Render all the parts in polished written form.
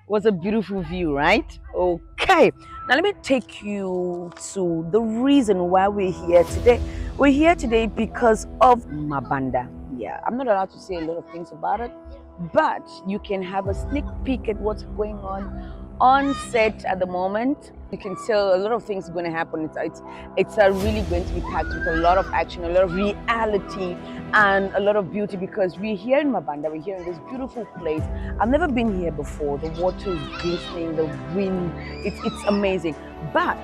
Was a beautiful view, right? Okay. Now let me take you to the reason why we're here today. We're here today because of Mabanda. Yeah, I'm not allowed to say a lot of things about it, but you can have a sneak peek at what's going on set at the moment. You can tell a lot of things are going to happen. It's really going to be packed with a lot of action, a lot of reality, and a lot of beauty because we're here in Mabanda. We're here in this beautiful place. I've never been here before. The water is glistening, the wind, it's amazing. But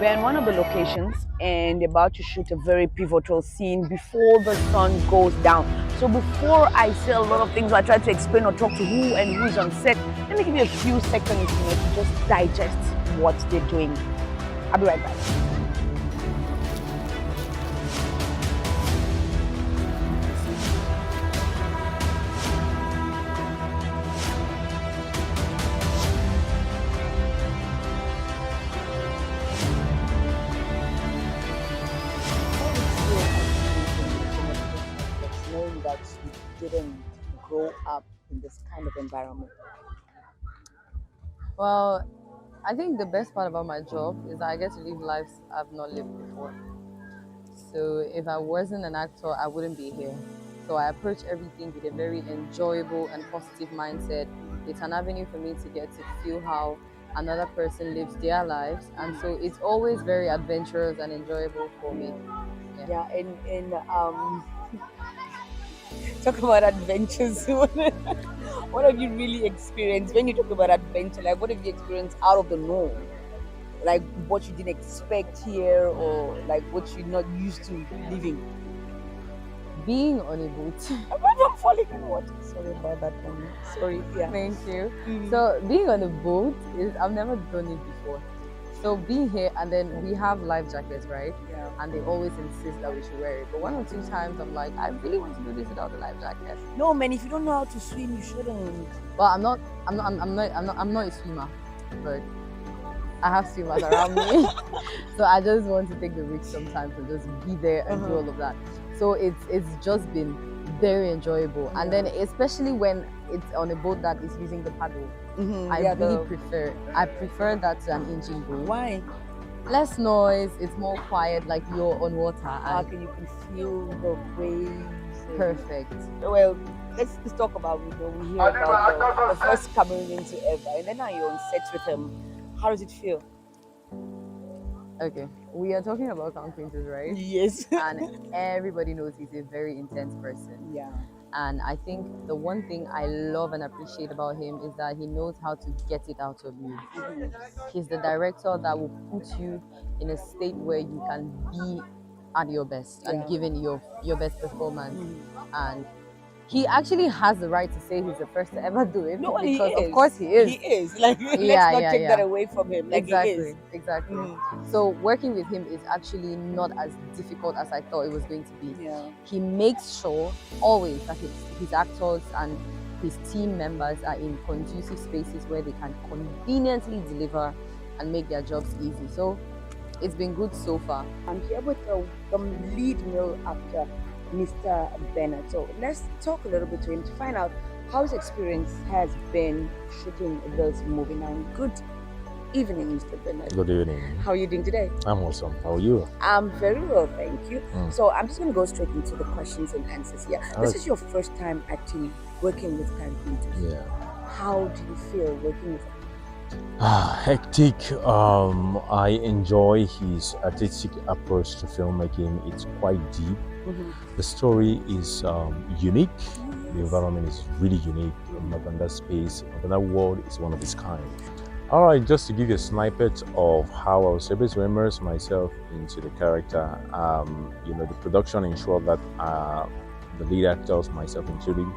we're in one of the locations and about to shoot a very pivotal scene before the sun goes down. So before I say a lot of things, or I try to explain or talk to who and who's on set, let me give you a few seconds, to just digest what they're doing. I'll be right back. Knowing that you didn't grow up in this kind of environment. Well, I think the best part about my job is that I get to live lives I've not lived before. So if I wasn't an actor, I wouldn't be here. So I approach everything with a very enjoyable and positive mindset. It's an avenue for me to get to feel how another person lives their lives. And so it's always very adventurous and enjoyable for me. Yeah, and talk about adventures. What have you really experienced when you talk about adventure? Like, what have you experienced out of the norm? Like, what you didn't expect here, or like what you're not used to living? Being on a boat. Apart from falling in water. Sorry about that, mommy. Sorry. Yeah. Thank you. Mhm. So being on a boat is, I've never done it before. So being here, and then we have life jackets, right? Yeah. And they always insist that we should wear it. But one or two times I'm like, I really want to do this without the life jacket. No, man. If you don't know how to swim, you shouldn't. Well, I'm not a swimmer, but I have swimmers around me. So I just want to take the risk sometimes and just be there and do all of that. So it's just been very enjoyable. And then especially when it's on a boat that is using the paddle, I prefer that to an engine boat. Why? Less noise, it's more quiet, like you're on water. And You can feel the waves. perfect. Well, let's talk about we hear about the first Cameroonian to ever, and then now you're on set with him. How does it feel? Okay, we are talking about Kang Quintus, right? Yes. And everybody knows he's a very intense person. Yeah. And I think the one thing I love and appreciate about him is that he knows how to get it out of you. He's the director that will put you in a state where you can be at your best and giving your best performance. And he actually has the right to say he's the first to ever do it. No, because he is. of course he is. He is. Like, let's Yeah, not yeah, take yeah. that away from him. Like, Exactly, he is. exactly. So working with him is actually not as difficult as I thought it was going to be. Yeah. He makes sure always that his actors and his team members are in conducive spaces where they can conveniently deliver and make their jobs easy. So it's been good so far. I'm here with the lead male actor, Mr. Bennett. So let's talk a little bit to him to find out how his experience has been shooting this movie. Now, good evening, Mr. Bennett. Good evening. How are you doing today? I'm awesome. How are you? I'm very well, thank you. So I'm just going to go straight into the questions and answers here. This is your first time actually working with Kang Quintus. Yeah. How do you feel working with him? Hectic. I enjoy his artistic approach to filmmaking. It's quite deep. The story is unique. The environment is really unique. Mabanda space, Mabanda world is one of its kind. All right, just to give you a snippet of how I was able to immerse myself into the character. The production ensured that the lead actors, myself included,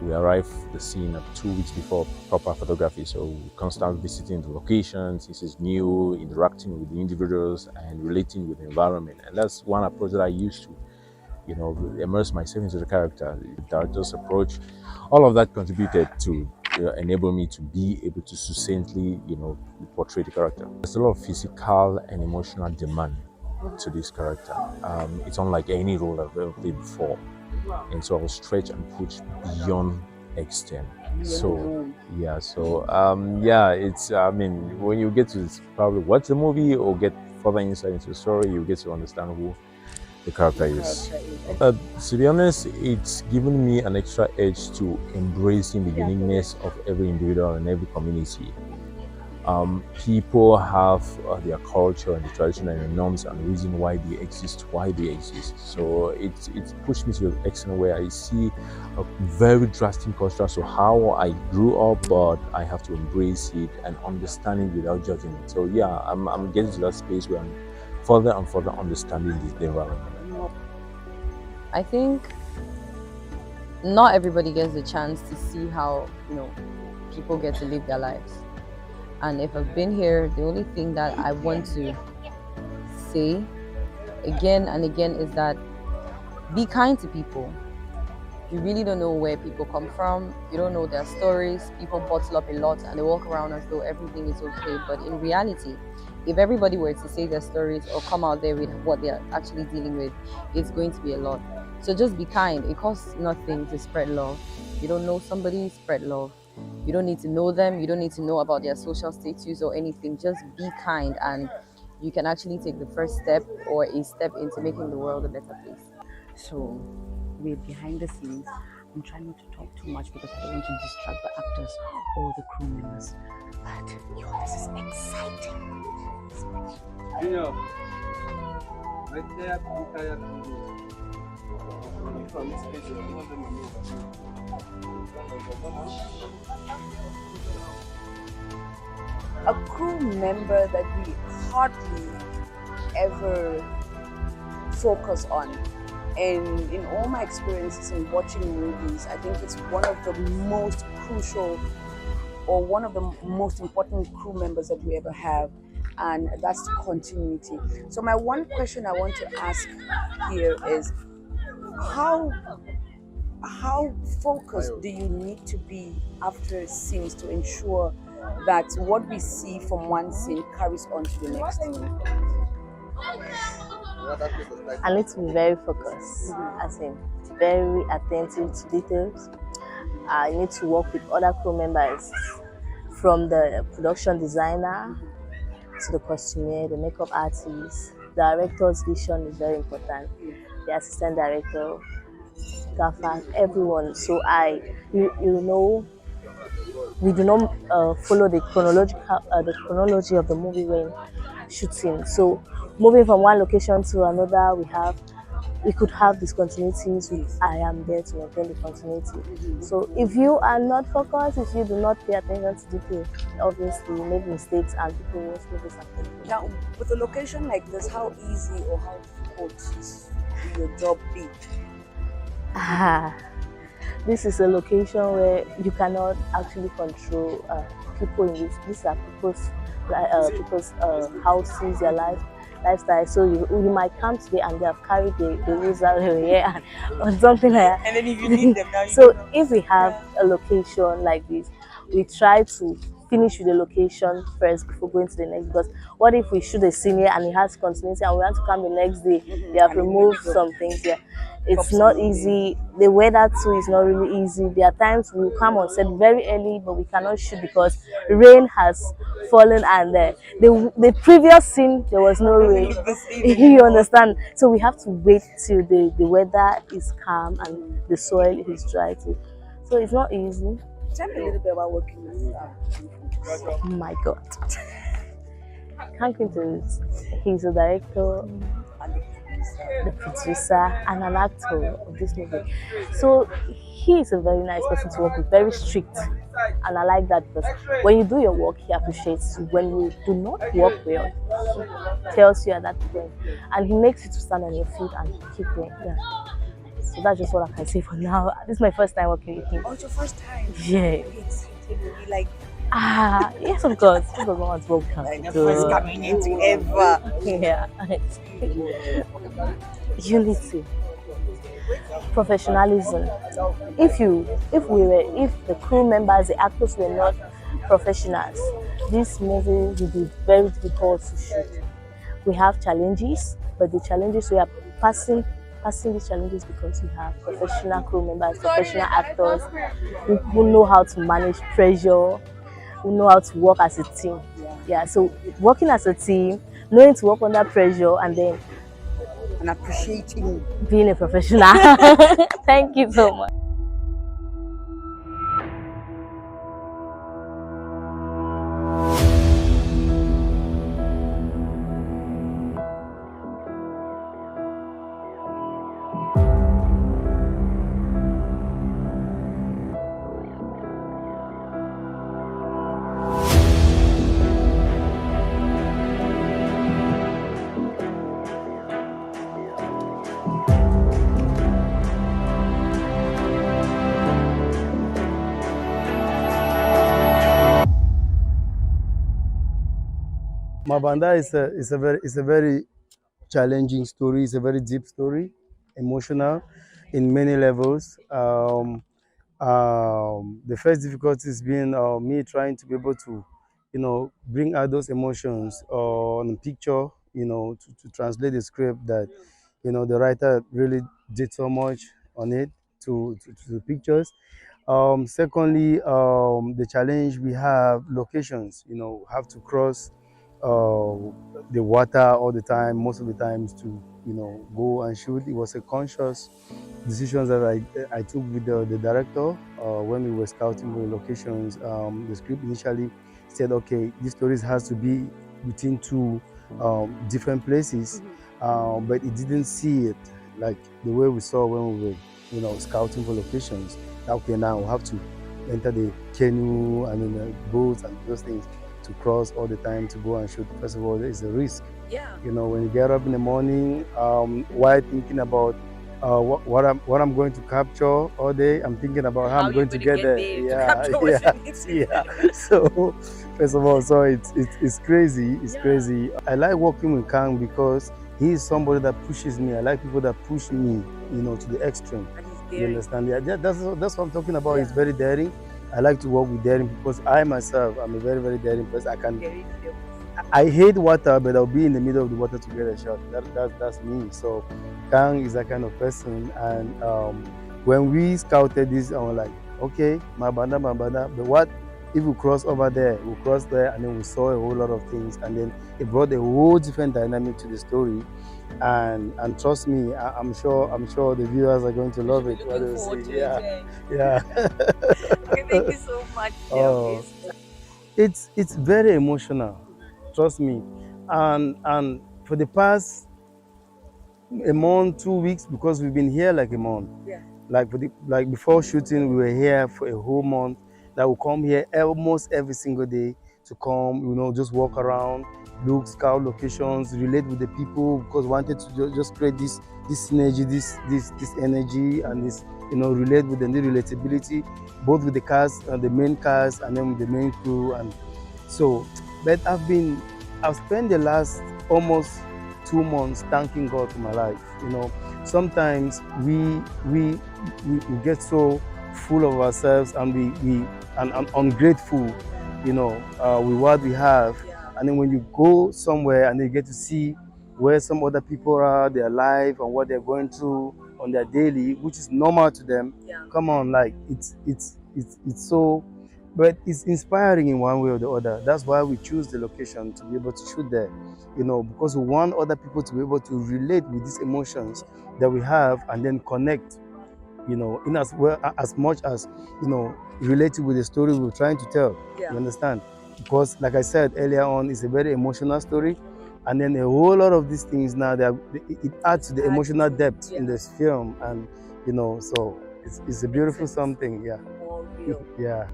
we arrived the scene 2 weeks before proper photography. So constant visiting the locations. This is new, interacting with the individuals and relating with the environment. And that's one approach that I used to, immerse myself into the character. The director's approach, all of that contributed to enable me to be able to succinctly, portray the character. There's a lot of physical and emotional demand to this character. It's unlike any role I've ever played before. And so I was stretched and pushed beyond extent. So yeah, so yeah, it's I mean, when you get to probably watch the movie or get further insight into the story, you get to understand who the character is. To be honest, it's given me an extra edge to embracing the uniqueness of every individual and every community. People have their culture and the tradition and the norms and the reason why they exist. So it's pushed me to the extent where I see a very drastic contrast to how I grew up, but I have to embrace it and understand it without judging it. So yeah, I'm getting to that space where I'm further and further understanding the environment. I think not everybody gets the chance to see how, people get to live their lives. And if I've been here, the only thing that I want to say again and again is that be kind to people. You really don't know where people come from. You don't know their stories. People bottle up a lot and they walk around as though everything is okay. But in reality, if everybody were to say their stories or come out there with what they're actually dealing with, it's going to be a lot. So just be kind. It costs nothing to spread love. You don't know somebody, spread love. You don't need to know them. You don't need to know about their social status or anything. Just be kind, and you can actually take the first step or a step into making the world a better place. So we're behind the scenes. I'm trying not to talk too much because I don't want to distract the actors or the crew members. But this is exciting. A crew member that we hardly ever focus on. And in all my experiences in watching movies, I think it's one of the most crucial or one of the most important crew members that we ever have, and that's continuity. So my one question I want to ask here is how focused do you need to be after scenes to ensure that what we see from one scene carries on to the next? I need to be very focused, as in very attentive to details. I need to work with other crew members, from the production designer to the costumier, the makeup artist. The director's vision is very important. The assistant director, gaffer, everyone. So we do not follow the chronology of the movie when shooting. So moving from one location to another, we could have discontinuities. I am there to maintain the continuity. So if you are not focused, if you do not pay attention to detail, obviously you make mistakes and people will still disappoint. Now, with a location like this, how easy or how difficult will your job be? This is a location where you cannot actually control people in this. These are people's houses, their lifestyle. So you might come today and they have carried the rules out here or something like that. And then if you need them now, so if we have a location like this, we try to finish with the location first before going to the next. Because what if we shoot a scene here and it has continuity and we want to come the next day? They have removed some things here. It's not easy. The weather too is not really easy. There are times we come on set very early, but we cannot shoot because rain has fallen, and the previous scene there was no rain. You understand? So we have to wait till the weather is calm and the soil is dry too. So it's not easy. Tell me a little bit about working with Oh my God. Kang Quintus, he's a director, the producer, and an actor of this movie. So he is a very nice person to work with, very strict. And I like that because when you do your work, he appreciates you. When you do not work well, he tells you at that point. And he makes you to stand on your feet and keep going. Yeah. So that's just what I can say for now. This is my first time working with him. Oh, it's your first time? Yeah. It will be like yes, of course. This was not welcome. the first coming into ever. Yeah. Unity, professionalism. If the crew members, the actors were not professionals, this movie will be very difficult to shoot. We have challenges, but the challenges we are passing passing these challenges because we have professional crew members, professional actors who know how to manage pressure, who know how to work as a team. Yeah, so working as a team, knowing to work under pressure, and then And appreciating. being a professional. Thank you so much. Mabanda is a very challenging story. It's a very deep story, emotional, in many levels. The first difficulty has been me trying to be able to, bring out those emotions on picture, to translate the script that, the writer really did so much on it to the pictures. Secondly, the challenge we have locations, have to cross uh, the water all the time, most of the times to, go and shoot. It was a conscious decisions that I took with the director when we were scouting for the locations. The script initially said, okay, this stories has to be within two different places, but it didn't see it like the way we saw when we were, scouting for locations. Okay, now we have to enter the canoe and then the boats and those things to cross all the time to go and shoot. First of all, there is a risk. Yeah. When you get up in the morning, while thinking about what I'm going to capture all day, I'm thinking about how I'm going to get there. Yeah. So first of all, so it's crazy. It's crazy. I like working with Kang because he is somebody that pushes me. I like people that push me, to the extreme. You understand? Yeah, that's what I'm talking about. It's very daring. I like to work with daring because I myself, I'm a very, very daring person. I hate water, but I'll be in the middle of the water to get a shot. That's me. So Kang is that kind of person. And when we scouted this, I was like, okay, Mabanda. But what if we cross over there? We crossed there and then we saw a whole lot of things. And then it brought a whole different dynamic to the story. And trust me, I'm sure the viewers are going to love it. What they see. Yeah. Okay, thank you so much. Oh, it's very emotional. Trust me. And for the past a month, 2 weeks, because we've been here like a month. Yeah. Like before shooting, we were here for a whole month. That we come here almost every single day to come, just walk around, look, scout locations, relate with the people, because we wanted to just create this synergy, this energy, and this, relate with them, the relatability, both with the cast and the main cast, and then with the main crew. And so, but I've spent the last almost 2 months thanking God for my life. Sometimes we get so full of ourselves and we ungrateful, with what we have. And then when you go somewhere and you get to see where some other people are, their life and what they're going through on their daily, which is normal to them. Come on, like it's so, but it's inspiring in one way or the other. That's why we choose the location to be able to shoot there, because we want other people to be able to relate with these emotions that we have and then connect, in as well as much as, related with the story we're trying to tell. You understand? Because like I said earlier on, it's a very emotional story. And then a whole lot of these things now, it adds to the emotional depth in this film. And, so it's a beautiful something. Yeah. Yeah.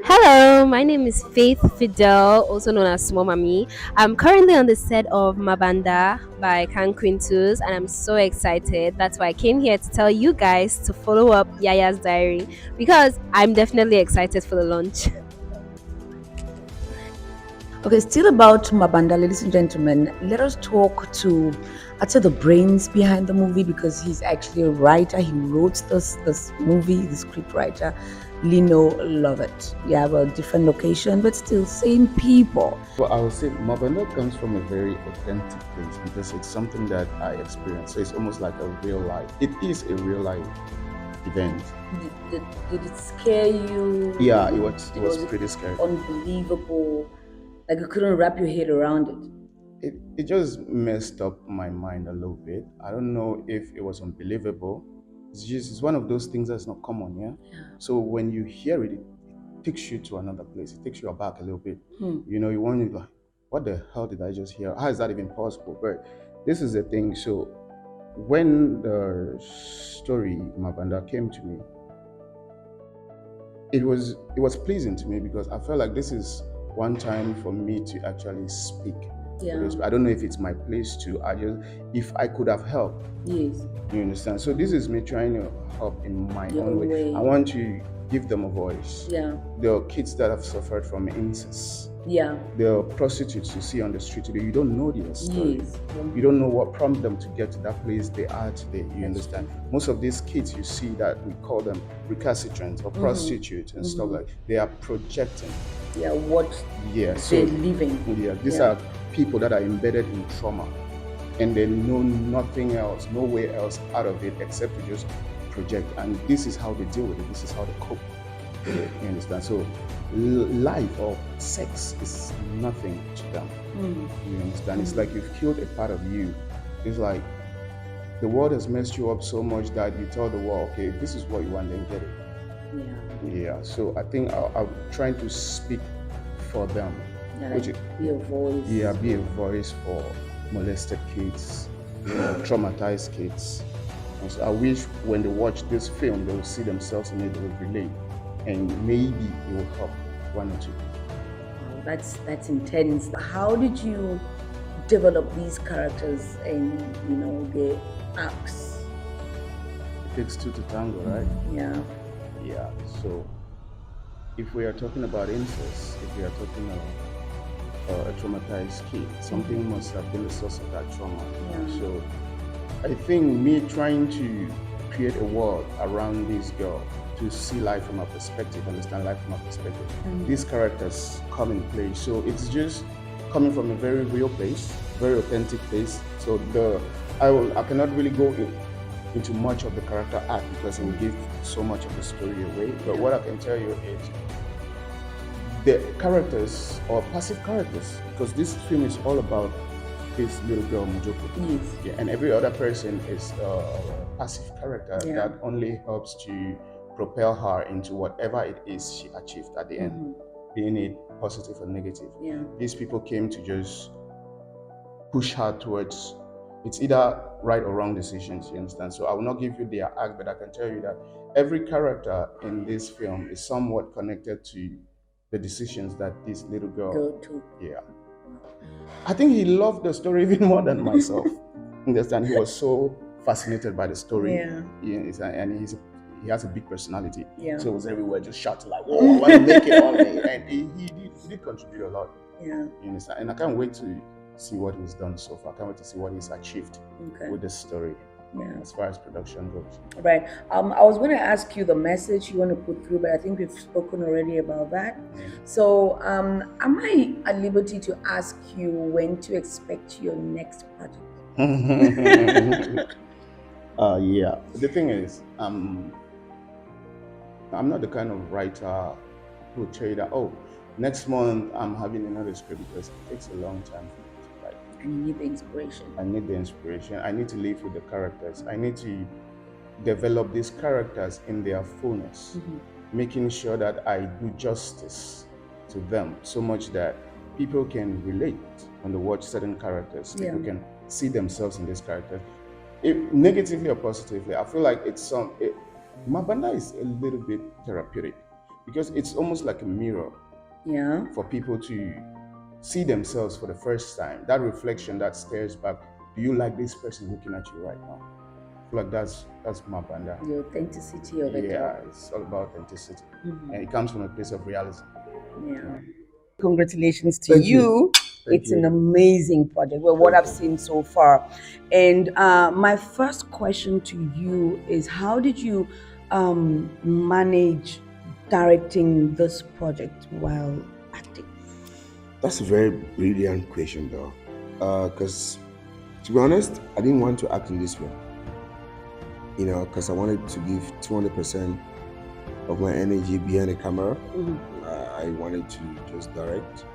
Hello, my name is Faith Fidel, also known as Small Mommy. I'm currently on the set of Mabanda by Kang Quintus, and I'm so excited. That's why I came here to tell you guys to follow up Yeya's diary because I'm definitely excited for the launch. Okay, still about Mabanda, ladies and gentlemen. Let us talk to, I'd say, the brains behind the movie, because he's actually a writer. He wrote this movie, the script writer, Lino Lovett. Yeah, well, different location, but still same people. Well, I would say Mabanda comes from a very authentic place because it's something that I experienced. So it's almost like a real life. It is a real life event. Did it scare you? Yeah, it was pretty scary. Unbelievable. Like you couldn't wrap your head around it. It just messed up my mind a little bit. I don't know if it was unbelievable. It's one of those things that's not common, yeah? So when you hear it, it takes you to another place. It takes you aback a little bit. You know, you want to like, what the hell did I just hear? How is that even possible? But this is the thing. So when the story Mabanda came to me, it was pleasing to me because I felt like this is one time for me to actually speak. Yeah. I don't know if it's my place to. If I could have helped. Yes. You understand? So this is me trying to help in my Your own own way. I want to give them a voice. Yeah. There are kids that have suffered from incest. Yeah. There are prostitutes you see on the street today. You don't know their story. Yes. You don't know what prompted them to get to that place they are today. You understand? Most of these kids you see that we call them recalcitrants or prostitutes and stuff like they are projecting. Yeah, what Yeah, so they're living. yeah, these are people that are embedded in trauma and they know nothing else, nowhere else out of it except to just project. And this is how they deal with it. This is how they cope. You understand? So life or sex is nothing to them. You understand? It's like you've killed a part of you. It's like the world has messed you up so much that you tell the world, okay, if this is what you want, then get it. Yeah. So I think I'm trying to speak for them. Yeah, like be a voice. Yeah, be a voice for molested kids, traumatized kids. And so I wish when they watch this film, they will see themselves in it, they will relate, and maybe it will help one or two. Wow, that's intense. How did you develop these characters and their arcs? It takes two to tango, right? Yeah. Yeah. So if we are talking about incest, if we are talking about a traumatized kid, something must have been the source of that trauma. Yeah. So I think me trying to create a world around this girl to see life from her perspective, understand life from her perspective, these characters come in play. So it's just coming from a very real place, very authentic place. So I cannot really go into much of the character arc because it will give so much of the story away. But what I can tell you is the characters are passive characters because this film is all about this little girl Mujoko. Yes. Yeah, and every other person is a passive character that only helps to propel her into whatever it is she achieved at the end, being it positive or negative. Yeah. These people came to just push her towards it's either right or wrong decisions, you understand? So I will not give you their arc, but I can tell you that every character in this film is somewhat connected to the decisions that this little girl took. Yeah. I think he loved the story even more than myself. Understand? He was so fascinated by the story. Yeah. And he has a big personality. Yeah. So it was everywhere just shouting like, "Whoa, I want to make it on me." And he did contribute a lot. Yeah. You understand? And I can't wait to see what he's done so far. I can't wait to see what he's achieved with this story. Yeah. As far as production goes. Right. I was going to ask you the message you want to put through, but I think we've spoken already about that. So, am I at liberty to ask you when to expect your next project? Yeah. The thing is, I'm not the kind of writer who will tell you that, oh, next month I'm having another script, because it takes a long time for me to write. And you need the inspiration. I need the inspiration. I need to live with the characters. I need to develop these characters in their fullness, making sure that I do justice to them so much that people can relate when they watch certain characters. People can see themselves in these characters. Negatively or positively, I feel like Mabanda is a little bit therapeutic because it's almost like a mirror for people to see themselves for the first time. That reflection that stares back. Do you like this person looking at you right now? I feel like that's Mabanda. The authenticity of it. Yeah, it's all about authenticity. And it comes from a place of realism. Yeah. Congratulations to Thank you. Thank It's you. an amazing project. Well, what I've seen so far. And my first question to you is, how did you manage directing this project while acting? That's a very brilliant question, though. Because, to be honest, I didn't want to act in this film. You know, because I wanted to give 200% of my energy behind the camera. I wanted to just direct.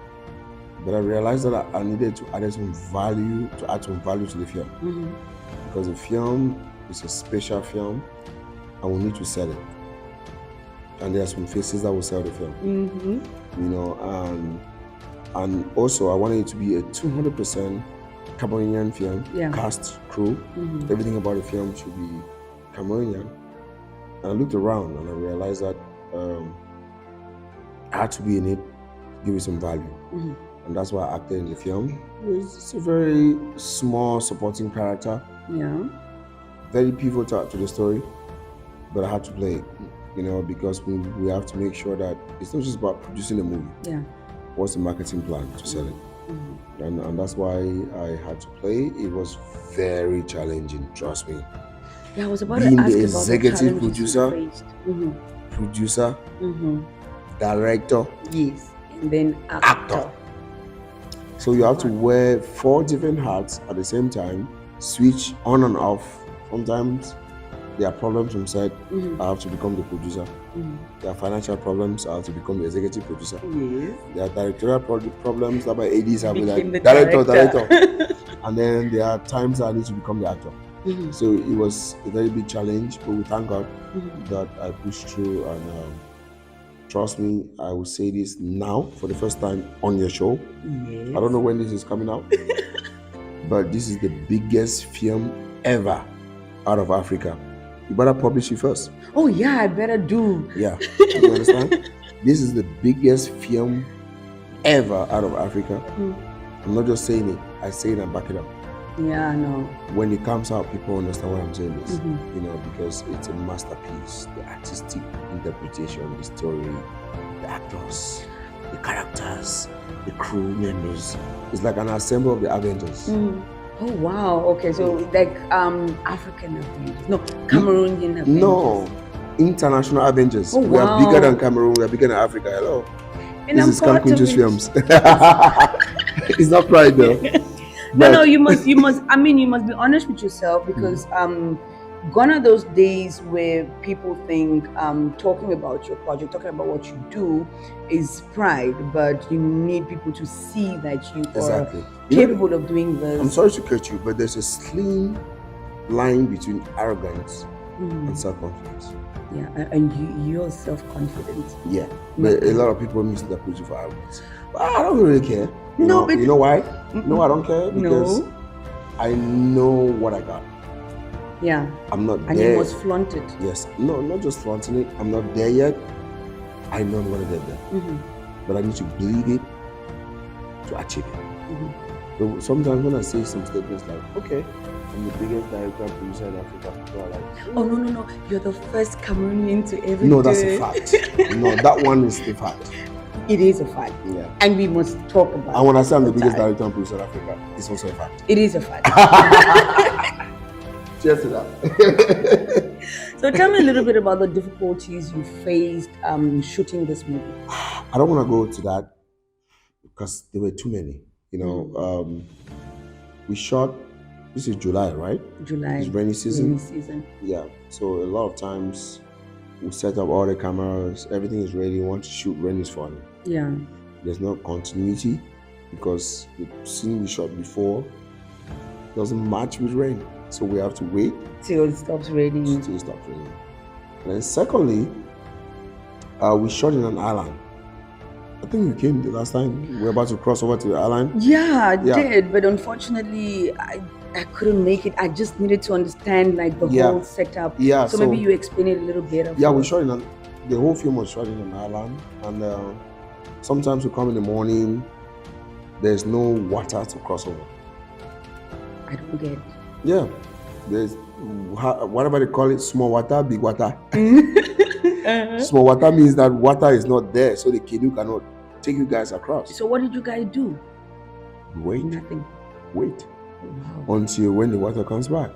But I realized that I needed to add some value to the film. Because the film is a special film and we need to sell it. And there are some faces that will sell the film. You know, and also I wanted it to be a 200% Cameroonian film, cast, crew, everything about the film should be Cameroonian. And I looked around and I realized that I had to be in it, give it some value. And that's why I acted in the film. It's a very small supporting character. Very pivotal to the story, but I had to play it, you know, because we have to make sure that it's not just about producing a movie. What's the marketing plan to sell it? And that's why I had to play. It was very challenging, trust me. Yeah, I was about Being to ask the about executive the challenges you producer, faced. director, Yes, and then actor. So you have to wear 4 different hats at the same time, switch on and off. Sometimes there are problems on set, I have to become the producer. There are financial problems, I have to become the executive producer. Yes. There are directorial problems that my ADs have been Became like, the director. And then there are times I need to become the actor. So it was a very big challenge, but we thank God that I pushed through. And trust me, I will say this now for the first time on your show. Yes. I don't know when this is coming out, but this is the biggest film ever out of Africa. You better publish it first. Oh yeah, I better do. Yeah, you understand? This is the biggest film ever out of Africa. I'm not just saying it, I say it and back it up. Yeah, I know. When it comes out, people understand why I'm saying this, you know, because it's a masterpiece. The artistic interpretation, the story, the actors, the characters, the crew members. It's like an assemble of the Avengers. Oh wow, okay, so like African Avengers. No, Cameroonian Avengers. No, international Avengers. Oh, We are wow. bigger than Cameroon, we are bigger than Africa. Hello. And This I'm is Kang part of Quintus it. films. It's not pride though. No, you must you must be honest with yourself, because gone are those days where people think talking about your project, talking about what you do is pride, but you need people to see that you Exactly. are You know, capable of doing this. I'm sorry to cut you, but there's a slim line between arrogance and self-confidence. Yeah, and you're self-confident. Yeah, but a lot of people misinterpret you for arrogance. But I don't really care. You No, know, but you know why? No, I don't care because No. I know what I got. Yeah, I'm not and there. you must flaunt it. Yes, no, not just flaunting it. I'm not there yet. I know I'm gonna get there, but I need to believe it to achieve it. So sometimes when I say some statements like, "Okay, I'm the biggest director and producer in Africa," people are like, Oh no, you're the first Cameroonian to ever "No, do that's it. a fact. No, that one is the fact." It is a fact, Yeah. and we must talk about And when I say I'm the all biggest time. director and producer in Africa, it's also a fact. It is a fact. Cheers to that. So tell me a little bit about the difficulties you faced shooting this movie. I don't want to go to that because there were too many. You know, we shot. This is July, right? July. It's rainy season. Rainy season. Yeah. So a lot of times we set up all the cameras. Everything is ready. We want to shoot. Rain is falling. Yeah. There's no continuity because the scene we shot before doesn't match with rain. So we have to wait Till it stops raining. till it stops raining. And then secondly, we shot in an island. I think you came the last time. We were about to cross over to the island. Yeah, I Yeah. did, but unfortunately, I couldn't make it. I just needed to understand like the Yeah. whole setup. Yeah, So so- maybe you explain it a little better. Yeah, for we us. shot the whole film was shot in an island, and sometimes we come in the morning. There's no water to cross over. I don't get. Yeah, there's whatever they call it, small water, big water. Small water means that water is not there, so the canoe cannot take you guys across. So what did you guys do? Wait, Nothing. wait Wow. until when the water comes back.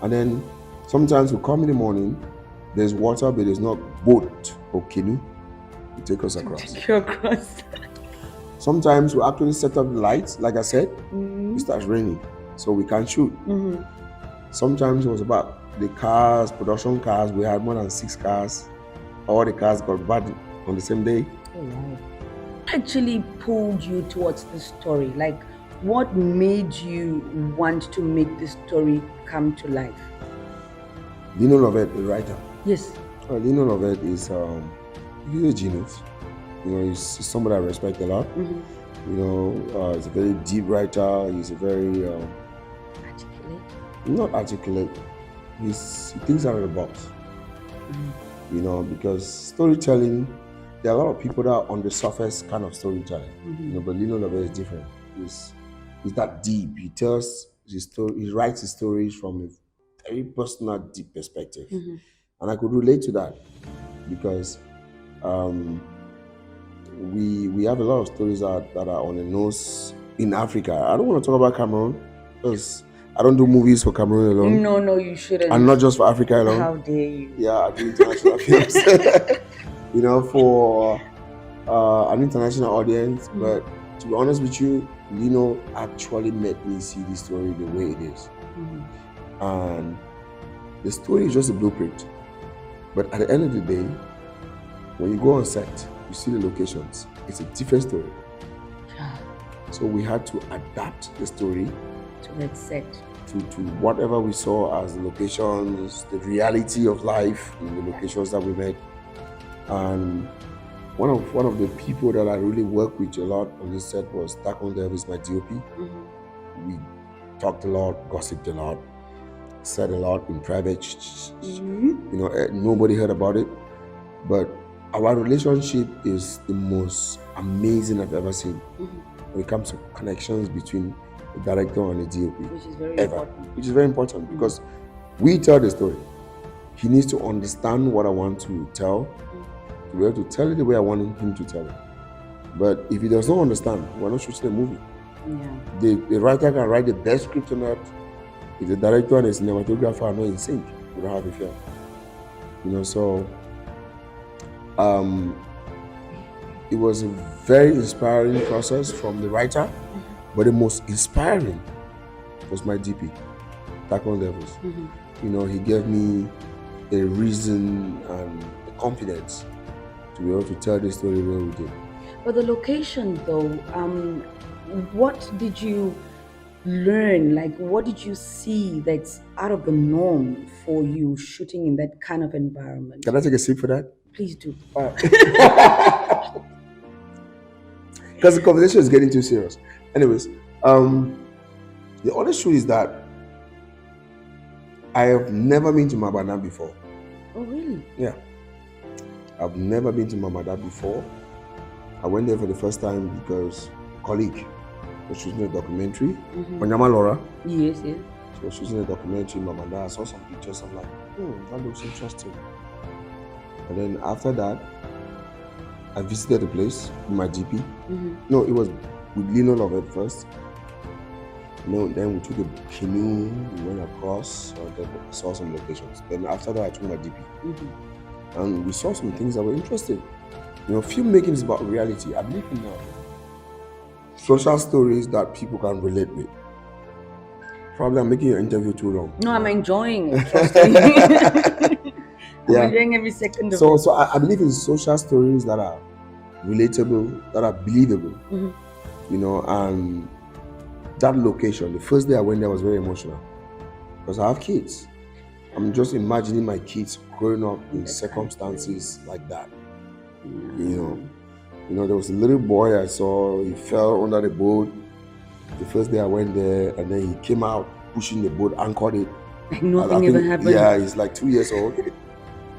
And then sometimes we come in the morning, there's water, but there's not boat or canoe to take us across. Take you across. Sometimes we actually set up the lights, like I said, Mm-hmm. it starts raining, so we can't shoot. Mm-hmm. Sometimes it was about the cars, production cars. We had more than 6 cars. All the cars got bad on the same day. Oh, wow. Actually pulled you towards the story? Like, what made you want to make the story come to life? Lino Lovett, the writer. Yes. Lino Lovett is he's a genius. You know, he's somebody I respect a lot. Mm-hmm. You know, he's a very deep writer. He's a very Articulate. not articulate. He thinks out of the box. Mm-hmm. You know, because storytelling, there are a lot of people that are on the surface kind of storytelling. Mm-hmm. You know, but Lino Lovett is different. He's that deep. He tells his story. He writes his stories from a very personal, deep perspective, Mm-hmm. and I could relate to that because we have a lot of stories that are on the nose in Africa. I don't want to talk about Cameroon because I don't do movies for Cameroon alone. No, you shouldn't. And not just for Africa alone. How dare you? Yeah, I do international films. You know, for an international audience. Mm. But to be honest with you, Lino actually made me see the story the way it is. Mm-hmm. And the story is just a blueprint. But at the end of the day, when you go on set, you see the locations. It's a different story. Yeah. So we had to adapt the story To that set. to whatever we saw as the locations, the reality of life in the locations that we met. And one of the people that I really worked with a lot on this set was Takon Davis, my DOP. Mm-hmm. We talked a lot, gossiped a lot, said a lot in private. Mm-hmm. You know, nobody heard about it. But our relationship is the most amazing I've ever seen Mm-hmm. when it comes to connections between the director and the DOP. Which is very Ever. important. Which is very important because we tell the story. He needs to understand what I want to tell, to be able to tell it the way I want him to tell it. But if he does not understand, we're not shooting a movie. Yeah. The writer can write the best script on earth. If the director and the cinematographer are not in sync, we don't have a film. You know, so it was a very inspiring process from the writer, but the most inspiring was my DP, Takon Levels. Mm-hmm. You know, he gave me a reason and the confidence to be able to tell the story where we did. But the location, though, what did you learn? Like, what did you see that's out of the norm for you shooting in that kind of environment? Can I take a sip for that? Please do. Because the conversation is getting too serious. Anyways, the other truth is that I have never been to Mabanda before. Oh, really? Yeah. I've never been to Mabanda before. I went there for the first time because a colleague was shooting a documentary. Onyama Laura. Yes, yes. She was shooting a documentary in Mabanda. I saw some pictures. I'm like, that looks interesting. And then after that, I visited the place with my DP. No, it was with Lino Lovett first. No, then we took a canoe, we went across, saw some locations. Then after that, I took my DP. And we saw some things that were interesting. You know, filmmaking is about reality. I believe in social stories that people can relate with. Probably I'm making your interview too long. No, I'm enjoying it. Trust me. I'm enjoying every second of it. So I believe in social stories that are relatable, that are believable. You know, and that location, the first day I went there was very emotional because I have kids. I'm just imagining my kids growing up in circumstances like that. You know, there was a little boy I saw, he fell under the boat the first day I went there, and then he came out pushing the boat, anchored it. Nothing ever happened. Yeah, he's like 2 years old.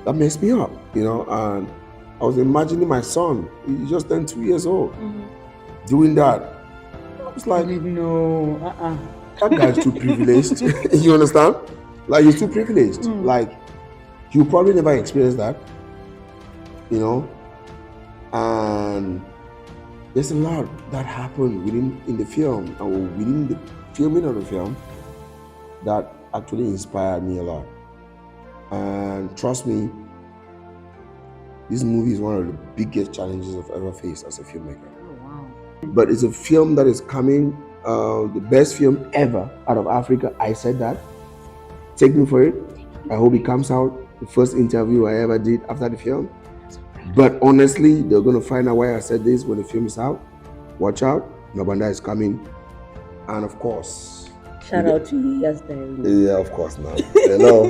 That messed me up, you know, and I was imagining my son, he just turned 2 years old, doing that. I was like, no, that guy's too privileged. You understand? Like, he's too privileged. Like, you probably never experienced that, you know. And there's a lot that happened within in the film or within the filming of the film that actually inspired me a lot. And trust me, this movie is one of the biggest challenges I've ever faced as a filmmaker. Oh, wow. But it's a film that is coming, the best film ever out of Africa. I said that. Take me for it. I hope it comes out. The first interview I ever did after the film. But honestly, they're going to find out why I said this when the film is out. Watch out. Mabanda is coming. And of course. Shout out to Yeya's Diary. Yeah, of course, man. Hello.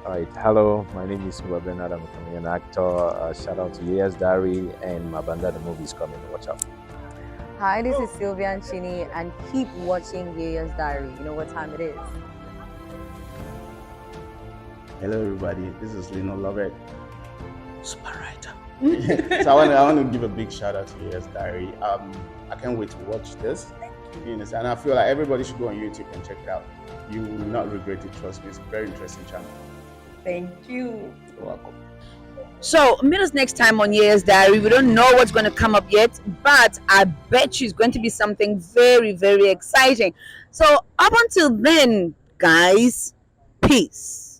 All right, hello. My name is Mabanda. I'm a Canadian actor. Shout out to Yeya's Diary and Mabanda. The movie is coming. Watch out. Hi, this is Sylvia and Chini, and keep watching Yeya's Diary. You know what time it is. Hello, everybody. This is Lino Lovett, super writer. So I want to give a big shout out to Yeya's Diary. I can't wait to watch this. You understand? And I feel like everybody should go on YouTube and check it out. You will not regret it. Trust me. It's a very interesting channel. Thank you. You're welcome. So meet us next time on Yeya's Diary. We don't know what's going to come up yet, but I bet you it's going to be something very, very exciting. So up until then, guys, peace.